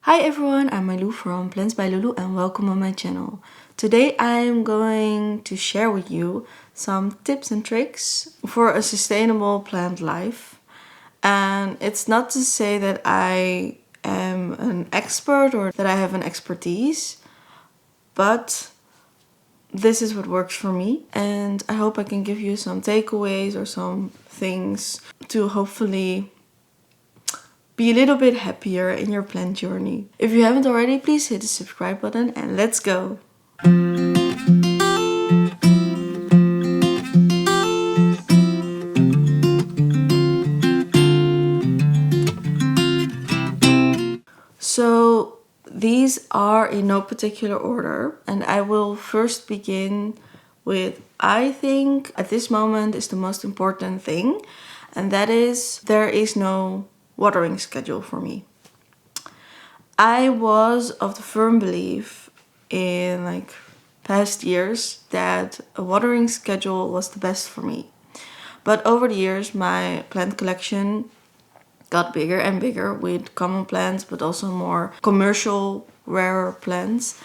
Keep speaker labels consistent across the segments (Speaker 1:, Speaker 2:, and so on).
Speaker 1: Hi everyone, I'm Milou from Plants by Lulu and welcome on my channel. Today I'm going to share with you some tips and tricks for a sustainable plant life. And it's not to say that I am an expert or that I have an expertise, but this is what works for me. And I hope I can give you some takeaways or some things to hopefully be a little bit happier in your plant journey. If you haven't already, please hit the subscribe button and let's go! So these are in no particular order, and I will first begin with I think at this moment is the most important thing, and that is there is no watering schedule for me. I was of the firm belief in past years that a watering schedule was the best for me. But over the years my plant collection got bigger and bigger with common plants but also more commercial rarer plants.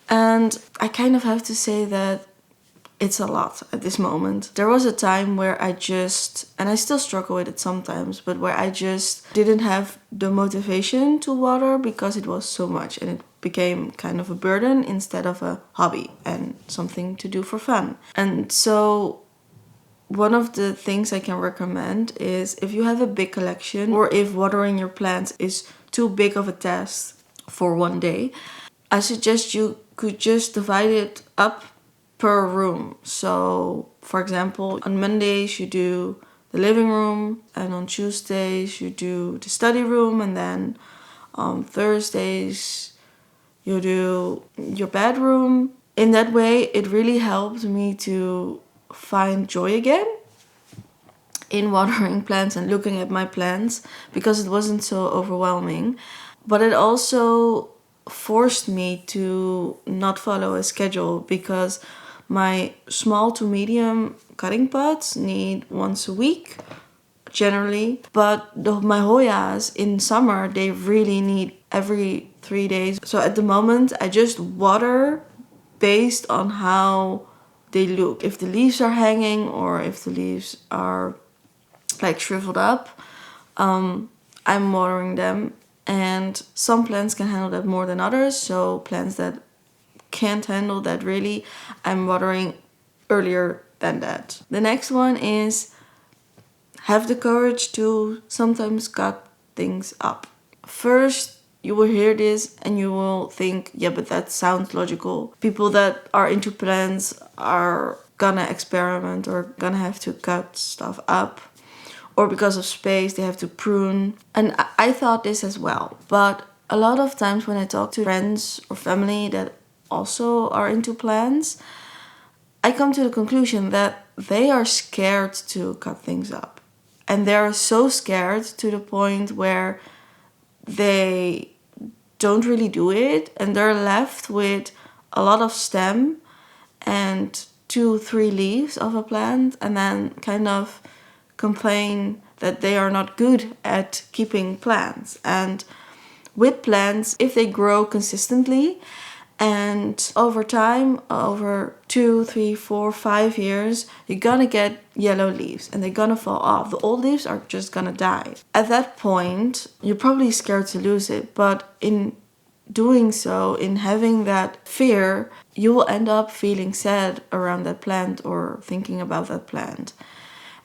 Speaker 1: And I kind of have to say that it's a lot at this moment. There was a time where I just, and I still struggle with it sometimes, but where I just didn't have the motivation to water because it was so much and it became kind of a burden instead of a hobby and something to do for fun. And so one of the things I can recommend is if you have a big collection or if watering your plants is too big of a task for one day, I suggest you could just divide it up per room. So for example, on Mondays you do the living room, and on Tuesdays you do the study room, and then on Thursdays you do your bedroom. In that way it really helped me to find joy again in watering plants and looking at my plants because it wasn't so overwhelming. But it also forced me to not follow a schedule because my small to medium cutting pots need once a week generally, but my Hoyas in summer they really need every 3 days. So at the moment I just water based on how they look. If the leaves are hanging or if the leaves are shriveled up, I'm watering them. And some plants can handle that more than others, so plants that can't handle that really, I'm watering earlier than that. The next one is have the courage to sometimes cut things up. First, you will hear this and you will think, yeah, but that sounds logical. People that are into plants are gonna experiment or gonna have to cut stuff up. Or because of space, they have to prune. And I thought this as well. But a lot of times when I talk to friends or family that also are into plants, I come to the conclusion that they are scared to cut things up. And they're so scared to the point where they don't really do it. And they're left with a lot of stem and 2-3 leaves of a plant and then kind of complain that they are not good at keeping plants. And with plants, if they grow consistently and over time, over 2, 3, 4, 5 years, you're gonna get yellow leaves and they're gonna fall off. The old leaves are just gonna die. At that point, you're probably scared to lose it, but in doing so, in having that fear, you will end up feeling sad around that plant or thinking about that plant.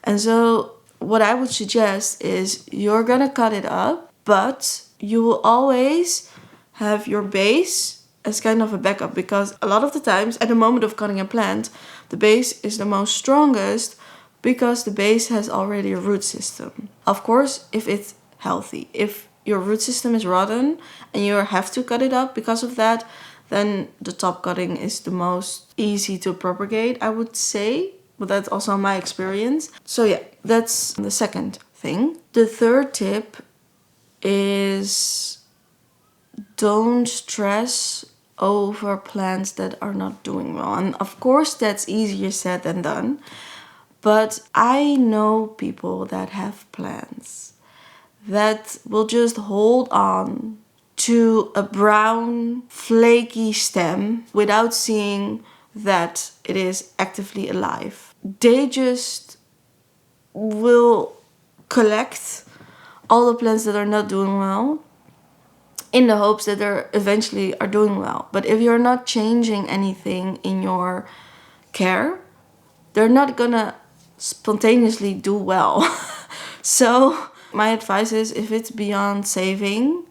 Speaker 1: And so what I would suggest is you're gonna cut it up, but you will always have your base as kind of a backup, because a lot of the times at the moment of cutting a plant, the base is the most strongest because the base has already a root system. Of course, if it's healthy. If your root system is rotten and you have to cut it up because of that, then the top cutting is the most easy to propagate, I would say. But that's also my experience. So yeah, that's the second thing. The third tip is don't stress over plants that are not doing well. And of course that's easier said than done. But I know people that have plants that will just hold on to a brown, flaky stem without seeing that it is actively alive. They just will collect all the plants that are not doing well in the hopes that they eventually are doing well. But if you're not changing anything in your care, they're not gonna spontaneously do well. So my advice is, if it's beyond saving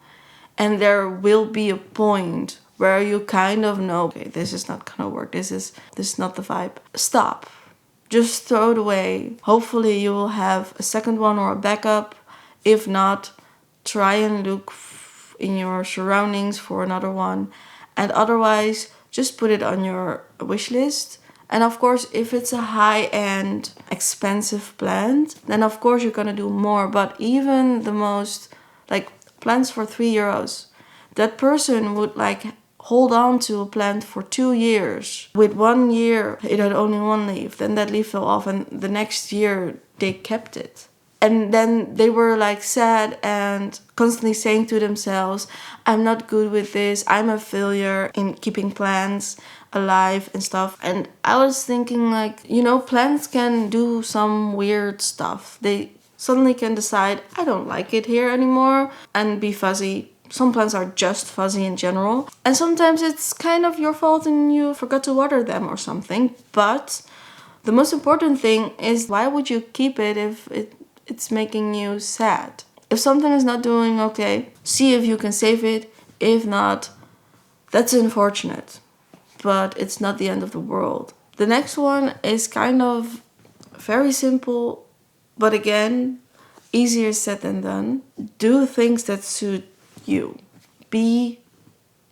Speaker 1: and there will be a point where you kind of know, okay, this is not gonna work, this is not the vibe, stop. Just throw it away. Hopefully you will have a second one or a backup. If not, try and look in your surroundings for another one. And otherwise, just put it on your wish list. And of course, if it's a high-end, expensive plant, then of course you're gonna do more. But even the most, like, plants for €3, that person would like hold on to a plant for 2 years. With 1 year, it had only one leaf. Then that leaf fell off, and the next year they kept it. And then they were like sad and constantly saying to themselves, I'm not good with this, I'm a failure in keeping plants alive and stuff. And I was thinking, like, you know, plants can do some weird stuff. They suddenly can decide, I don't like it here anymore, and be fuzzy. Some plants are just fuzzy in general. And sometimes it's kind of your fault and you forgot to water them or something. But the most important thing is, why would you keep it if it's making you sad? If something is not doing okay, see if you can save it. If not, that's unfortunate, but it's not the end of the world. The next one is kind of very simple, but again, easier said than done. Do things that suit you. Be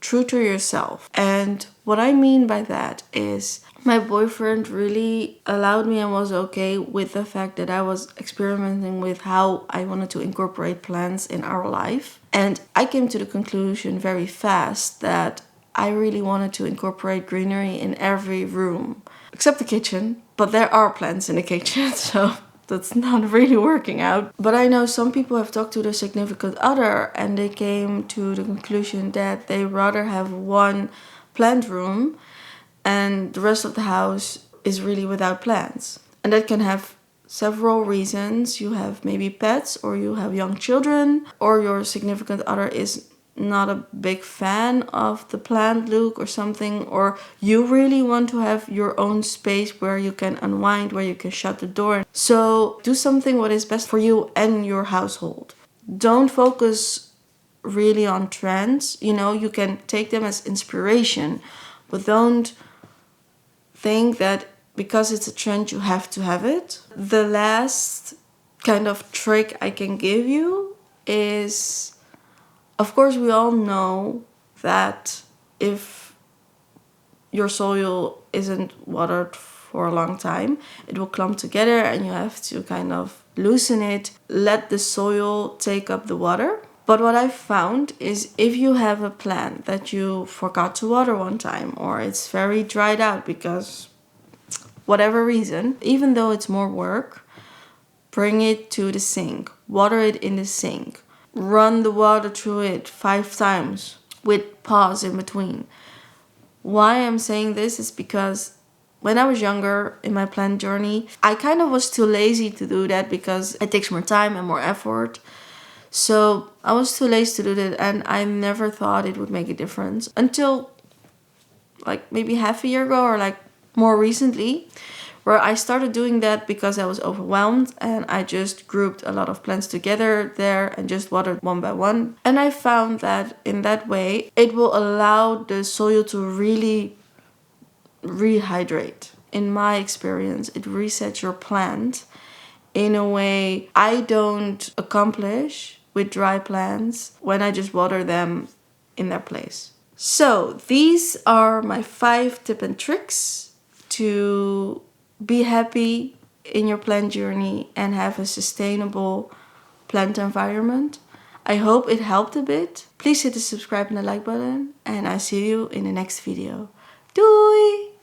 Speaker 1: true to yourself. And what I mean by that is, my boyfriend really allowed me and was okay with the fact that I was experimenting with how I wanted to incorporate plants in our life. And I came to the conclusion very fast that I really wanted to incorporate greenery in every room, except the kitchen. But there are plants in the kitchen, so that's not really working out. But I know some people have talked to their significant other and they came to the conclusion that they rather have one plant room and the rest of the house is really without plants. And that can have several reasons. You have maybe pets, or you have young children, or your significant other is not a big fan of the plant look or something, or you really want to have your own space where you can unwind, where you can shut the door. So do something what is best for you and your household. Don't focus really on trends. You know, you can take them as inspiration, but don't think that because it's a trend you have to have it. The last kind of trick I can give you is, of course, we all know that if your soil isn't watered for a long time, it will clump together and you have to kind of loosen it, let the soil take up the water. But what I've found is, if you have a plant that you forgot to water one time, or it's very dried out because whatever reason, even though it's more work, bring it to the sink, water it in the sink. Run the water through it 5 times with pause in between. Why I'm saying this is because when I was younger in my plant journey, I kind of was too lazy to do that because it takes more time and more effort. So I was too lazy to do that, and I never thought it would make a difference until like maybe half a year ago, or like more recently, where I started doing that because I was overwhelmed and I just grouped a lot of plants together there and just watered one by one. And I found that in that way, it will allow the soil to really rehydrate. In my experience, it resets your plant in a way I don't accomplish with dry plants when I just water them in their place. So these are my 5 tips and tricks to be happy in your plant journey and have a sustainable plant environment. I hope it helped a bit. Please hit the subscribe and the like button, and I see you in the next video. Doei!